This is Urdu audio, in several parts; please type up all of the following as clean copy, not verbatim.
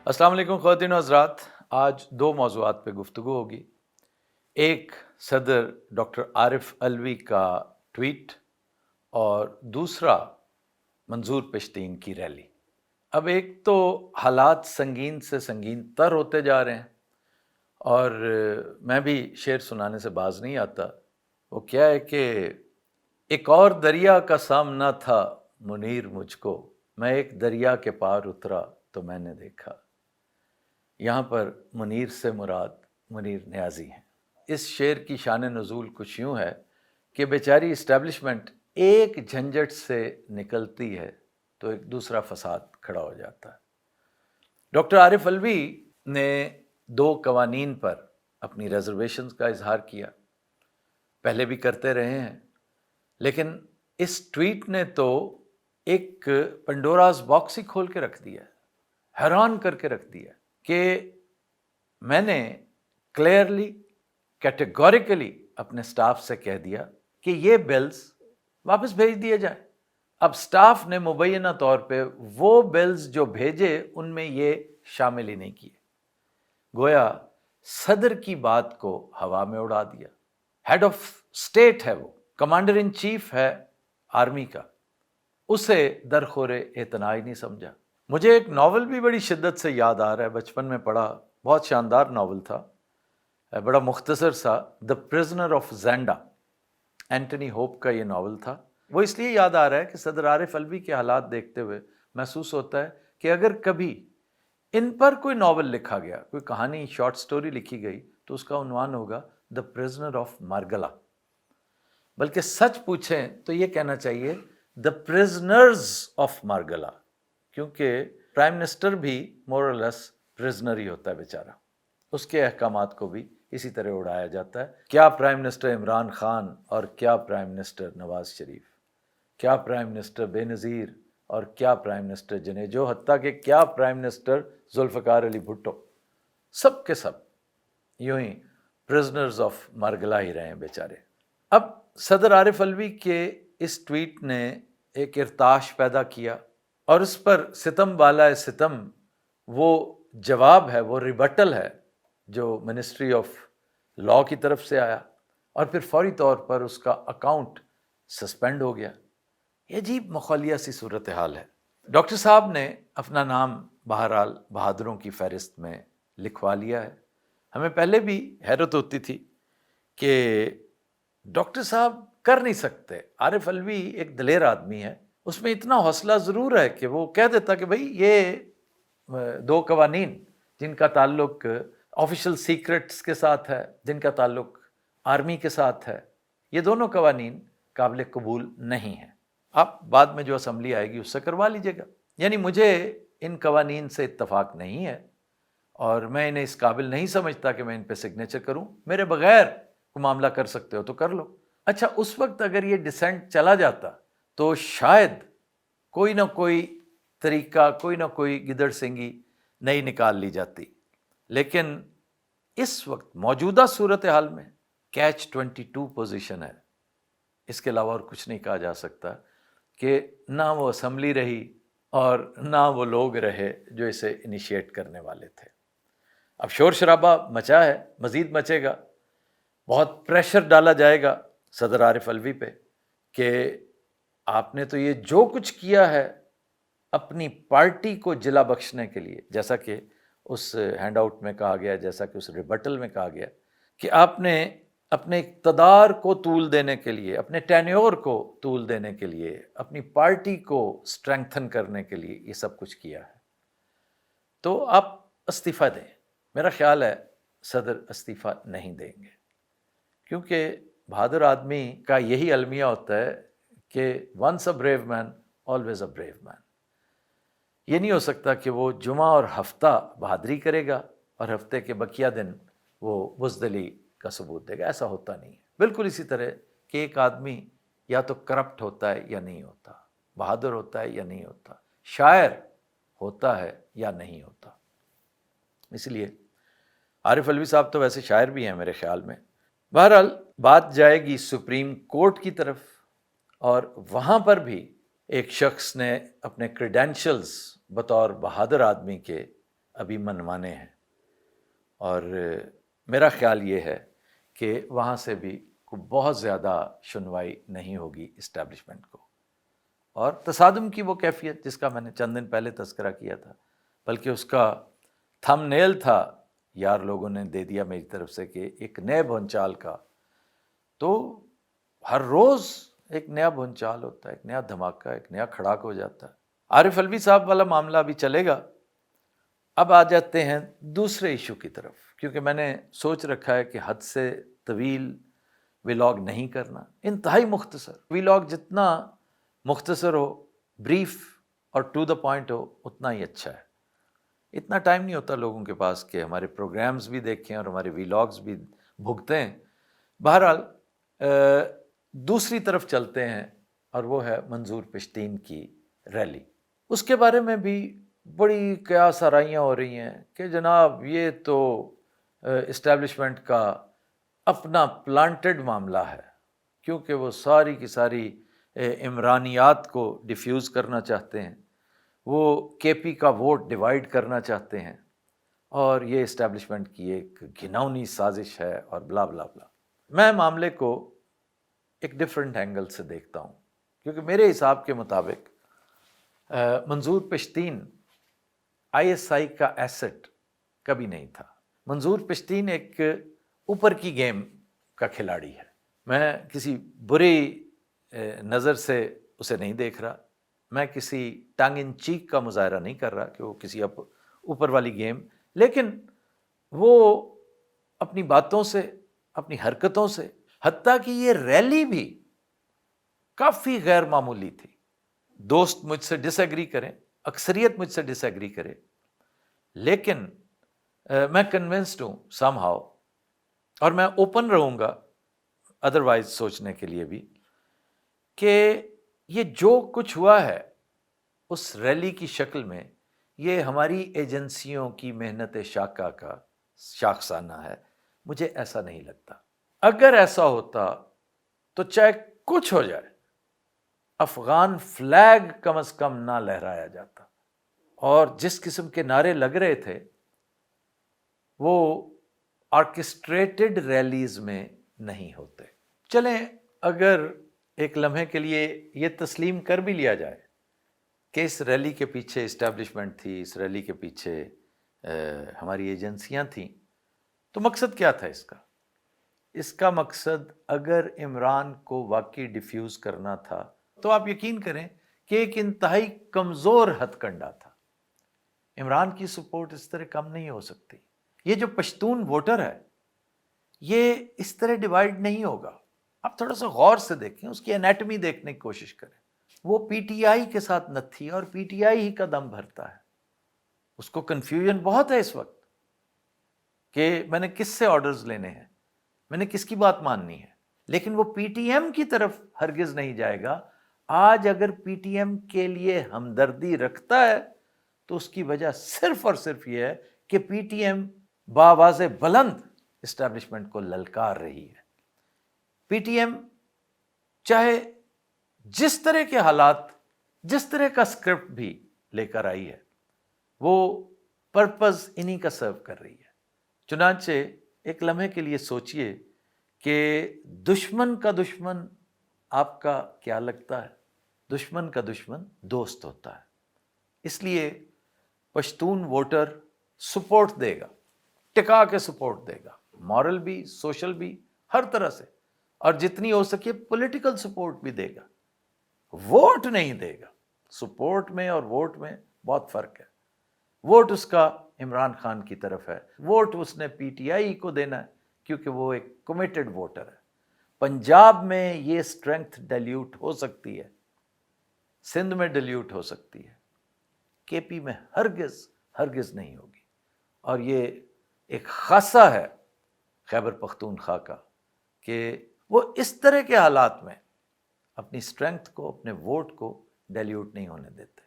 السلام علیکم خواتین و حضرات. آج دو موضوعات پہ گفتگو ہوگی. ایک صدر ڈاکٹر عارف علوی کا ٹویٹ اور دوسرا منظور پشتین کی ریلی. اب ایک تو حالات سنگین سے سنگین تر ہوتے جا رہے ہیں اور میں بھی شعر سنانے سے باز نہیں آتا. وہ کیا ہے کہ ایک اور دریا کا سامنا تھا منیر مجھ کو، میں ایک دریا کے پار اترا تو میں نے دیکھا. یہاں پر منیر سے مراد منیر نیازی ہیں. اس شعر کی شان نزول کچھ یوں ہے کہ بیچاری اسٹیبلشمنٹ ایک جھنجھٹ سے نکلتی ہے تو ایک دوسرا فساد کھڑا ہو جاتا ہے. ڈاکٹر عارف علوی نے دو قوانین پر اپنی ریزرویشنز کا اظہار کیا، پہلے بھی کرتے رہے ہیں، لیکن اس ٹویٹ نے تو ایک پنڈوراز باکس ہی کھول کے رکھ دیا، حیران کر کے رکھ دیا کہ میں نے کلیئرلی کیٹیگوریکلی اپنے سٹاف سے کہہ دیا کہ یہ بلز واپس بھیج دیے جائیں. اب سٹاف نے مبینہ طور پہ وہ بلز جو بھیجے ان میں یہ شامل ہی نہیں کیے. گویا صدر کی بات کو ہوا میں اڑا دیا. ہیڈ آف اسٹیٹ ہے، وہ کمانڈر ان چیف ہے آرمی کا، اسے درخور اعتنا ہی نہیں سمجھا. مجھے ایک ناول بھی بڑی شدت سے یاد آ رہا ہے، بچپن میں پڑھا، بہت شاندار ناول تھا، بڑا مختصر سا، دا پرزنر آف زینڈا، اینٹنی ہوپ کا یہ ناول تھا. وہ اس لیے یاد آ رہا ہے کہ صدر عارف علوی کے حالات دیکھتے ہوئے محسوس ہوتا ہے کہ اگر کبھی ان پر کوئی ناول لکھا گیا، کوئی کہانی، شارٹ سٹوری لکھی گئی تو اس کا عنوان ہوگا دا پرزنر آف مارگلا. بلکہ سچ پوچھیں تو یہ کہنا چاہیے دا پرزنرز آف مارگلا، کیونکہ پرائم منسٹر بھی مور اور لیس پرزنر ہی ہوتا ہے بیچارہ، اس کے احکامات کو بھی اسی طرح اڑایا جاتا ہے. کیا پرائم منسٹر عمران خان اور کیا پرائم منسٹر نواز شریف، کیا پرائم منسٹر بے نظیر اور کیا پرائم منسٹر جنیجو، حتیٰ کہ کیا پرائم منسٹر ذوالفقار علی بھٹو، سب کے سب یوں ہی پرزنرز آف مارگلا ہی رہے ہیں بیچارے. اب صدر عارف علوی کے اس ٹویٹ نے ایک ارتعاش پیدا کیا اور اس پر ستم بالائے ستم وہ جواب ہے، وہ ریبٹل ہے جو منسٹری آف لاء کی طرف سے آیا اور پھر فوری طور پر اس کا اکاؤنٹ سسپینڈ ہو گیا. یہ عجیب مخولیہ سی صورتحال ہے. ڈاکٹر صاحب نے اپنا نام بہرحال بہادروں کی فہرست میں لکھوا لیا ہے. ہمیں پہلے بھی حیرت ہوتی تھی کہ ڈاکٹر صاحب کر نہیں سکتے. عارف علوی ایک دلیر آدمی ہے، اس میں اتنا حوصلہ ضرور ہے کہ وہ کہہ دیتا کہ بھئی یہ دو قوانین جن کا تعلق آفیشل سیکرٹس کے ساتھ ہے، جن کا تعلق آرمی کے ساتھ ہے، یہ دونوں قوانین قابل قبول نہیں ہیں، آپ بعد میں جو اسمبلی آئے گی اس سے کروا لیجیے گا. یعنی مجھے ان قوانین سے اتفاق نہیں ہے اور میں انہیں اس قابل نہیں سمجھتا کہ میں ان پہ سگنیچر کروں، میرے بغیر کوئی معاملہ کر سکتے ہو تو کر لو. اچھا، اس وقت اگر یہ ڈسینٹ چلا جاتا تو شاید کوئی نہ کوئی طریقہ، کوئی نہ کوئی گدڑ سنگی نئی نکال لی جاتی. لیکن اس وقت موجودہ صورتحال میں کیچ 22 پوزیشن ہے، اس کے علاوہ اور کچھ نہیں کہا جا سکتا کہ نہ وہ اسمبلی رہی اور نہ وہ لوگ رہے جو اسے انیشیٹ کرنے والے تھے. اب شور شرابہ مچا ہے، مزید مچے گا، بہت پریشر ڈالا جائے گا صدر عارف علوی پہ کہ آپ نے تو یہ جو کچھ کیا ہے اپنی پارٹی کو جلا بخشنے کے لیے، جیسا کہ اس ہینڈ آؤٹ میں کہا گیا، جیسا کہ اس ریبٹل میں کہا گیا کہ آپ نے اپنے اقتدار کو طول دینے کے لیے، اپنے ٹینیور کو طول دینے کے لیے، اپنی پارٹی کو اسٹرینگتھن کرنے کے لیے یہ سب کچھ کیا ہے، تو آپ استعفیٰ دیں. میرا خیال ہے صدر استعفیٰ نہیں دیں گے، کیونکہ بہادر آدمی کا یہی المیہ ہوتا ہے کہ once a brave man always a brave man. یہ نہیں ہو سکتا کہ وہ جمعہ اور ہفتہ بہادری کرے گا اور ہفتے کے بقیہ دن وہ بزدلی کا ثبوت دے گا. ایسا ہوتا نہیں ہے. بالکل اسی طرح کہ ایک آدمی یا تو کرپٹ ہوتا ہے یا نہیں ہوتا، بہادر ہوتا ہے یا نہیں ہوتا، شاعر ہوتا ہے یا نہیں ہوتا. اس لیے عارف علوی صاحب تو ویسے شاعر بھی ہیں میرے خیال میں. بہرحال بات جائے گی سپریم کورٹ کی طرف اور وہاں پر بھی ایک شخص نے اپنے کریڈینشلز بطور بہادر آدمی کے ابھی منمانے ہیں، اور میرا خیال یہ ہے کہ وہاں سے بھی بہت زیادہ سنوائی نہیں ہوگی اسٹیبلشمنٹ کو، اور تصادم کی وہ کیفیت جس کا میں نے چند دن پہلے تذکرہ کیا تھا، بلکہ اس کا تھم نیل تھا یار لوگوں نے دے دیا میری طرف سے کہ ایک نئے بھونچال کا، تو ہر روز ایک نیا بھونچال ہوتا ہے، ایک نیا دھماکہ، ایک نیا کھڑاک ہو جاتا ہے۔ عارف الوی صاحب والا معاملہ ابھی چلے گا، اب آ جاتے ہیں دوسرے ایشو کی طرف، کیونکہ میں نے سوچ رکھا ہے کہ حد سے طویل ویلاگ نہیں کرنا، انتہائی مختصر ویلاگ، جتنا مختصر ہو، بریف اور ٹو دا پوائنٹ ہو، اتنا ہی اچھا ہے۔ اتنا ٹائم نہیں ہوتا لوگوں کے پاس کہ ہمارے پروگرامز بھی دیکھیں اور ہمارے ویلاگز بھی بھگتیں۔ بہرحال دوسری طرف چلتے ہیں، اور وہ ہے منظور پشتین کی ریلی۔ اس کے بارے میں بھی بڑی قیاس آرائیاں ہو رہی ہیں کہ جناب یہ تو اسٹیبلشمنٹ کا اپنا پلانٹڈ معاملہ ہے، کیونکہ وہ ساری کی ساری عمرانیات کو ڈیفیوز کرنا چاہتے ہیں، وہ کے پی کا ووٹ ڈیوائیڈ کرنا چاہتے ہیں، اور یہ اسٹیبلشمنٹ کی ایک گھناؤنی سازش ہے، اور بلا بلا بلا۔ میں معاملے کو ایک ڈفرینٹ اینگل سے دیکھتا ہوں، کیونکہ میرے حساب کے مطابق منظور پشتین آئی ایس آئی کا ایسٹ کبھی نہیں تھا۔ منظور پشتین ایک اوپر کی گیم کا کھلاڑی ہے، میں کسی بری نظر سے اسے نہیں دیکھ رہا، میں کسی ٹانگ ان چیک کا مظاہرہ نہیں کر رہا کہ وہ کسی اوپر والی گیم، لیکن وہ اپنی باتوں سے، اپنی حرکتوں سے، حتیٰ کہ یہ ریلی بھی کافی غیر معمولی تھی۔ دوست مجھ سے ڈس ایگری کریں، اکثریت مجھ سے ڈس ایگری کرے، لیکن میں کنونسڈ ہوں سم ہاؤ، اور میں اوپن رہوں گا ادروائز سوچنے کے لیے بھی، کہ یہ جو کچھ ہوا ہے اس ریلی کی شکل میں، یہ ہماری ایجنسیوں کی محنت شاقہ کا شاخسانہ ہے۔ مجھے ایسا نہیں لگتا۔ اگر ایسا ہوتا تو چاہے کچھ ہو جائے، افغان فلیگ کم از کم نہ لہرایا جاتا، اور جس قسم کے نعرے لگ رہے تھے وہ آرکسٹریٹڈ ریلیز میں نہیں ہوتے۔ چلیں اگر ایک لمحے کے لیے یہ تسلیم کر بھی لیا جائے کہ اس ریلی کے پیچھے اسٹیبلشمنٹ تھی، اس ریلی کے پیچھے ہماری ایجنسیاں تھیں، تو مقصد کیا تھا اس کا؟ اس کا مقصد اگر عمران کو واقعی ڈیفیوز کرنا تھا تو آپ یقین کریں کہ ایک انتہائی کمزور ہتھ کنڈا تھا۔ عمران کی سپورٹ اس طرح کم نہیں ہو سکتی۔ یہ جو پشتون ووٹر ہے یہ اس طرح ڈیوائیڈ نہیں ہوگا۔ آپ تھوڑا سا غور سے دیکھیں، اس کی انیٹمی دیکھنے کی کوشش کریں۔ وہ پی ٹی آئی کے ساتھ نتھی، اور پی ٹی آئی ہی کا دم بھرتا ہے۔ اس کو کنفیوژن بہت ہے اس وقت کہ میں نے کس سے آرڈرز لینے ہیں، میں نے کس کی بات ماننی ہے، لیکن وہ پی ٹی ایم کی طرف ہرگز نہیں جائے گا۔ آج اگر پی ٹی ایم کے لیے ہمدردی رکھتا ہے تو اس کی وجہ صرف اور صرف یہ ہے کہ پی ٹی ایم بآواز بلند اسٹیبلشمنٹ کو للکار رہی ہے۔ پی ٹی ایم چاہے جس طرح کے حالات، جس طرح کا اسکرپٹ بھی لے کر آئی ہے، وہ پرپز انہی کا سرو کر رہی ہے۔ چنانچہ ایک لمحے کے لیے سوچئے کہ دشمن کا دشمن آپ کا کیا لگتا ہے؟ دشمن کا دشمن دوست ہوتا ہے۔ اس لیے پشتون ووٹر سپورٹ دے گا، ٹکا کے سپورٹ دے گا، مورل بھی، سوشل بھی، ہر طرح سے، اور جتنی ہو سکے پولیٹیکل سپورٹ بھی دے گا۔ ووٹ نہیں دے گا۔ سپورٹ میں اور ووٹ میں بہت فرق ہے۔ ووٹ اس کا عمران خان کی طرف ہے، ووٹ اس نے پی ٹی آئی کو دینا ہے، کیونکہ وہ ایک کمیٹڈ ووٹر ہے۔ پنجاب میں یہ سٹرنگتھ ڈیلیوٹ ہو سکتی ہے، سندھ میں ڈیلیوٹ ہو سکتی ہے، کے پی میں ہرگز نہیں ہوگی۔ اور یہ ایک خاصہ ہے خیبر پختونخوا کا کہ وہ اس طرح کے حالات میں اپنی سٹرنگتھ کو، اپنے ووٹ کو ڈیلیوٹ نہیں ہونے دیتے۔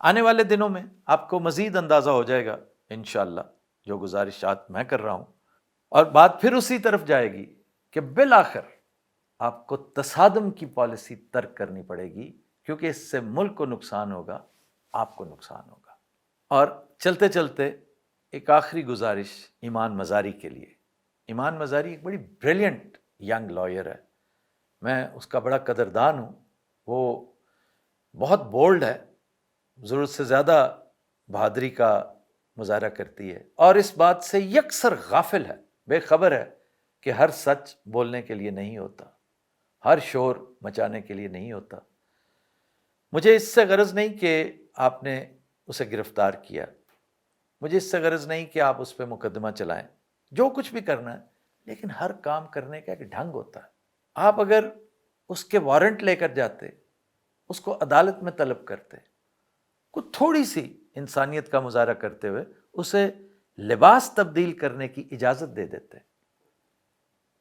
آنے والے دنوں میں آپ کو مزید اندازہ ہو جائے گا انشاءاللہ جو گزارشات میں کر رہا ہوں، اور بات پھر اسی طرف جائے گی کہ بالآخر آپ کو تصادم کی پالیسی ترک کرنی پڑے گی، کیونکہ اس سے ملک کو نقصان ہوگا، آپ کو نقصان ہوگا۔ اور چلتے چلتے ایک آخری گزارش ایمان مزاری کے لیے. ایمان مزاری ایک بڑی بریلینٹ ینگ لائر ہے، میں اس کا بڑا قدردان ہوں. وہ بہت بولڈ ہے، ضرورت سے زیادہ بہادری کا مظاہرہ کرتی ہے، اور اس بات سے یکسر غافل ہے، بے خبر ہے کہ ہر سچ بولنے کے لیے نہیں ہوتا، ہر شور مچانے کے لیے نہیں ہوتا. مجھے اس سے غرض نہیں کہ آپ نے اسے گرفتار کیا، مجھے اس سے غرض نہیں کہ آپ اس پہ مقدمہ چلائیں، جو کچھ بھی کرنا ہے، لیکن ہر کام کرنے کا ایک ڈھنگ ہوتا ہے. آپ اگر اس کے وارنٹ لے کر جاتے، اس کو عدالت میں طلب کرتے، کوئی تھوڑی سی انسانیت کا مظاہرہ کرتے ہوئے اسے لباس تبدیل کرنے کی اجازت دے دیتے،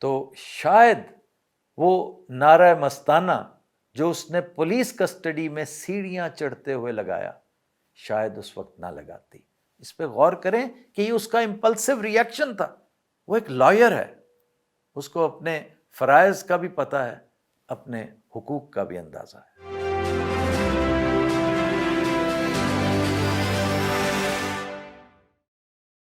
تو شاید وہ نعرہ مستانہ جو اس نے پولیس کسٹڈی میں سیڑھیاں چڑھتے ہوئے لگایا، شاید اس وقت نہ لگاتی. اس پہ غور کریں کہ یہ اس کا امپلسو ری ایکشن تھا. وہ ایک لائر ہے، اس کو اپنے فرائض کا بھی پتہ ہے، اپنے حقوق کا بھی اندازہ ہے.